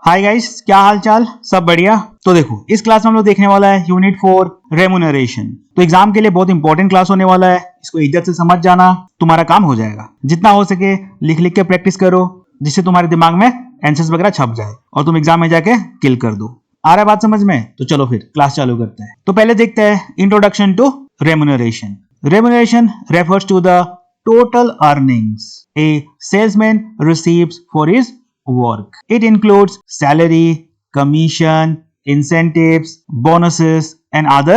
Hi guys, क्या हाल चाल? सब बढ़िया। तो देखो, इस क्लास में हम लोग देखने वाला है यूनिट 4 रेमुनरेशन। तो एग्जाम के लिए बहुत इंपॉर्टेंट क्लास होने वाला है। इसको इज्जत से समझ जाना, तुम्हारा काम हो जाएगा। जितना हो सके लिख लिख के प्रैक्टिस करो, जिससे तुम्हारे दिमाग में आंसर्स वगैरह छप जाए और तुम एग्जाम में जाके किल कर दो। आ रहा है बात समझ में? तो चलो फिर क्लास चालू करते हैं। तो पहले देखते हैं introduction to remuneration. Remuneration refers to the total earnings a salesman receives for his work. It includes salary, commission, incentives, bonuses, and other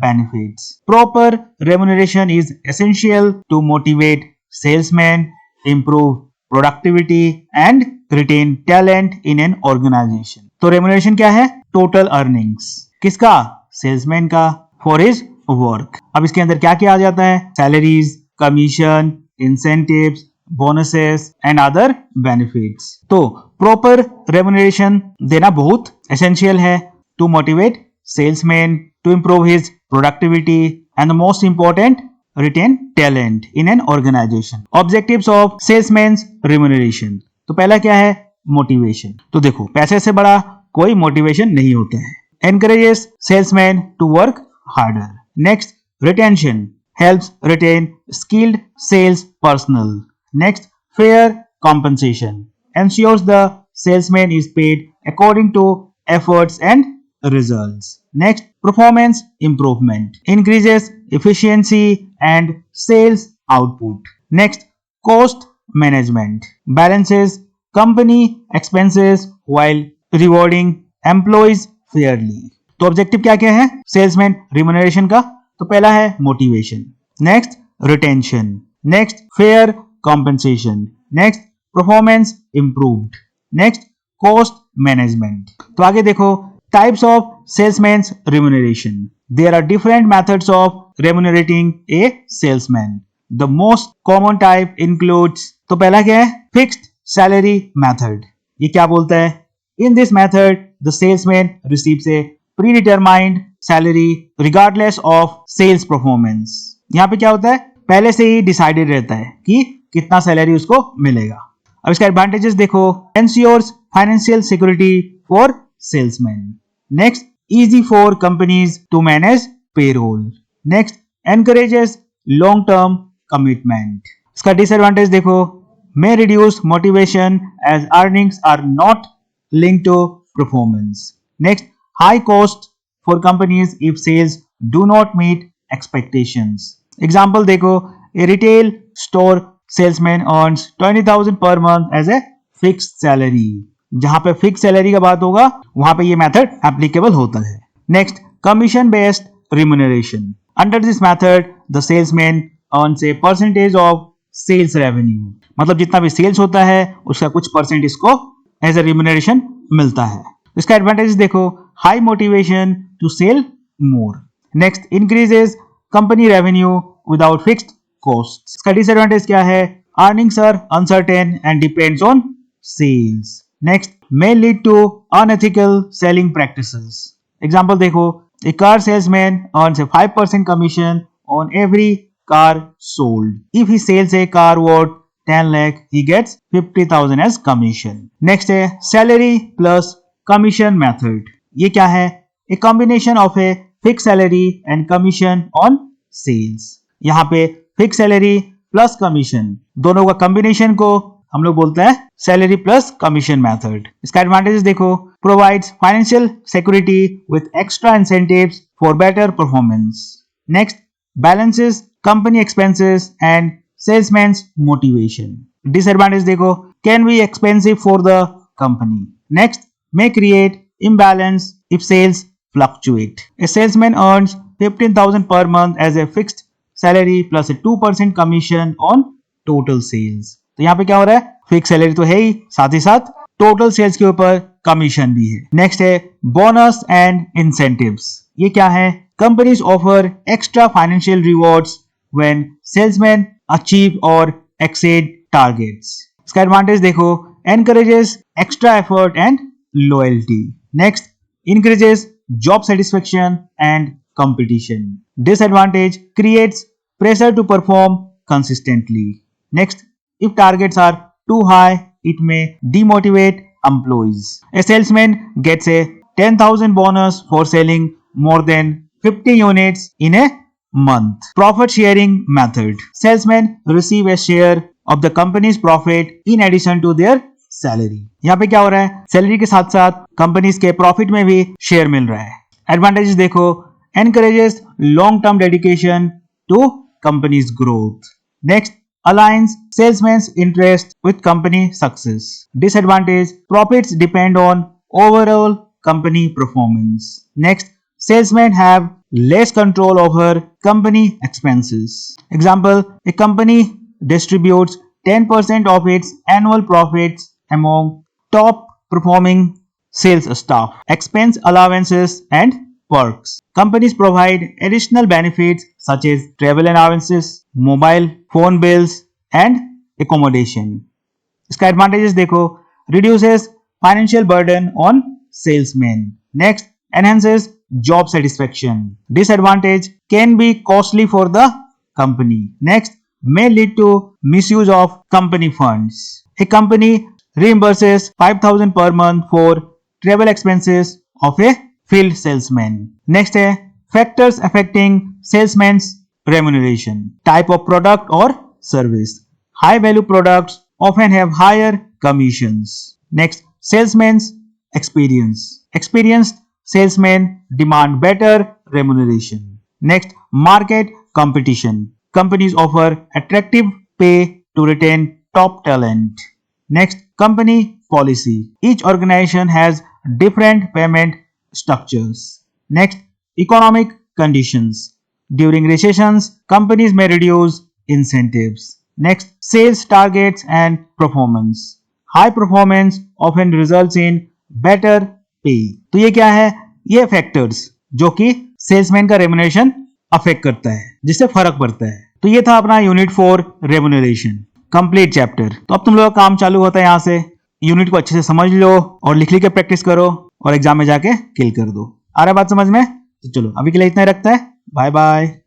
benefits. Proper remuneration is essential to motivate salesmen, improve productivity, and retain talent in an organization. तो remuneration क्या है? Total earnings. किसका? Salesman का, for his work. अब इसके अंदर क्या क्या आ जाता है? Salaries, commission, incentives, bonuses and other benefits. तो प्रॉपर रेमुनरेशन देना बहुत एसेंशियल है to motivate salesman, to improve his productivity and the most important retain talent in an organization. Objectives of salesman's remuneration. तो पहला क्या है? मोटिवेशन। तो देखो, पैसे से बड़ा कोई मोटिवेशन नहीं होता है। encourages salesmen to work harder. Next, retention helps retain skilled sales personnel. Next, fair compensation ensures the salesman is paid according to efforts and results. Next, performance improvement increases efficiency and sales output. Next, cost management balances company expenses while rewarding employees fairly. तो objective क्या क्या है salesman remuneration का? तो पहला है motivation, next retention, next fair compensation, next performance improved, next cost management. तो आगे देखो, types of salesman's remuneration. There are different methods of remunerating a salesman. The most common type includes, तो पहला क्या है? Fixed salary method. ये क्या बोलता है? In this method, the salesman receives a predetermined salary regardless of sales performance. यहाँ पे क्या होता है? पहले से ही डिसाइडेड रहता है कि कितना सैलरी उसको मिलेगा। अब इसका एडवांटेजेस देखो, ensures financial security for salesmen. Next, easy for companies to manage payroll. Next, encourages long-term commitment. इसका डिसएडवांटेज देखो, may reduce motivation as earnings are not linked to performance. Next, high cost for companies if sales do not meet expectations. Example देखो, a retail store salesman earns 20,000 per month as a fixed salary. जहां पे fix salary का बात होगा वहां पे ये method applicable होता है। Next, commission based remuneration. Under this method the salesman earns a percentage of sales revenue. मतलब जितना भी सेल्स होता है उसका कुछ परसेंट इसको एज ए रिम्यूनरेशन मिलता है। इसका एडवांटेज देखो, high motivation to sell more. Next, increases company revenue without fixed cost. इसका डिसएडवांटेज क्या है? Earnings are uncertain and depends on sales. Next, may lead to unethical selling practices. Example देखो, a car salesman earns a 5% commission on every car sold. If he sells a car worth 10 lakh, he gets 50,000 as commission. Next है salary plus commission method. ये क्या है? A combination of a fixed salary and commission on sales. यहाँ पे fixed salary plus commission दोनों का combination को हम लोग बोलते हैं salary plus commission method. इसका advantages देखो, provides financial security with extra incentives for better performance. Next, balances company expenses and salesman's motivation. Disadvantage देखो, can be expensive for the company. Next, may create imbalance if sales fluctuate. A salesman earns 15,000 per month as a fixed salary plus a 2% commission on total sales. तो यहाँ पे क्या हो रहा है? Fix salary तो है ही, साथ ही साथ टोटल सेल्स के ऊपर कमीशन भी है। नेक्स्ट है बोनस एंड इंसेंटिव्स। ये क्या है? Companies offer extra financial rewards when salesmen achieve or exceed targets. इसका एडवांटेज देखो, encourages extra effort and loyalty. Next, increases job satisfaction and competition. Disadvantage, creates pressure to perform consistently. Next, if targets are too high, it may demotivate employees. A salesman gets a 10,000 bonus for selling more than 50 units in a month. Profit sharing method. Salesmen receive a share of the company's profit in addition to their salary. यहाँ पे क्या हो रहा है, salary के साथ साथ companies के प्रॉफिट में भी शेयर मिल रहा है. एडवांटेजेस देखो, encourages long term dedication to company's growth. Next, aligns salesman's interest with company success. Disadvantage, profits depend on overall company performance. Next, salesmen have less control over company expenses. Example, a company distributes 10% of its annual profits among top performing sales staff. Expense allowances and perks. Companies provide additional benefits such as travel allowances, mobile phone bills and accommodation. इसका advantages देखो, reduces financial burden on salesmen. Next, enhances job satisfaction. Disadvantage, can be costly for the company. Next, may lead to misuse of company funds. A company reimburses 5,000 per month for travel expenses of a field salesman. Next है factors affecting salesman's remuneration. Type of product or service. High value products often have higher commissions. Next, salesman's experience. Experienced salesmen demand better remuneration. Next, market competition. Companies offer attractive pay to retain top talent. Next, company policy. Each organization has different payment structures. Next, economic conditions. During recessions, companies may reduce incentives. Next, sales targets and performance. High performance often results in better pay. तो ये क्या है, ये factors जो कि salesman का remuneration affect करता है, जिससे फर्क पड़ता है. तो ये था अपना यूनिट 4 रेम्यूनरेशन कंप्लीट चैप्टर. तो अब तुम लोगों का काम चालू होता है. यहाँ से यूनिट को अच्छे से समझ लो और लिख के प्रैक्टिस करो और एग्जाम में जाके किल कर दो. आ रहा है बात समझ में? तो चलो अभी के लिए इतना ही रखता है. Bye bye.